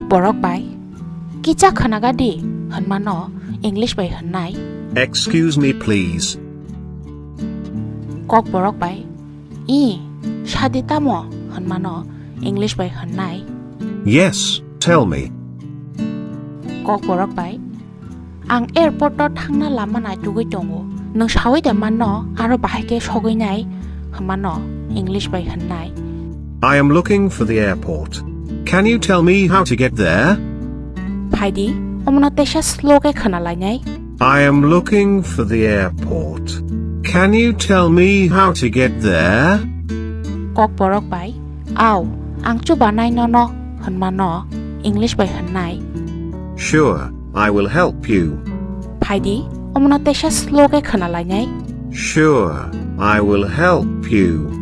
Kokborok bai. Kicha khanaga di, hanma no, English bai hanai. Excuse me please. Kokborok bai. Shadita mo, hanma no, English bai hanai. Yes, tell me. Kokborok bai. Ang airport to thangna lama na tugoi tongo. Nang shawai da man no, aro bahai ke shogoi nai, hanma no, English bai hanai. I am looking for the airport. Can you tell me how to get there? Paidi, omna tesha slow ke khana lai nai. I am looking for the airport. Can you tell me how to get there? Kokborok bai. Aw, ang chu banai no no, hanma no, English bai hanai. Sure, I will help you. Paidi, omna tesha slow ke khana lai nai. Sure, I will help you.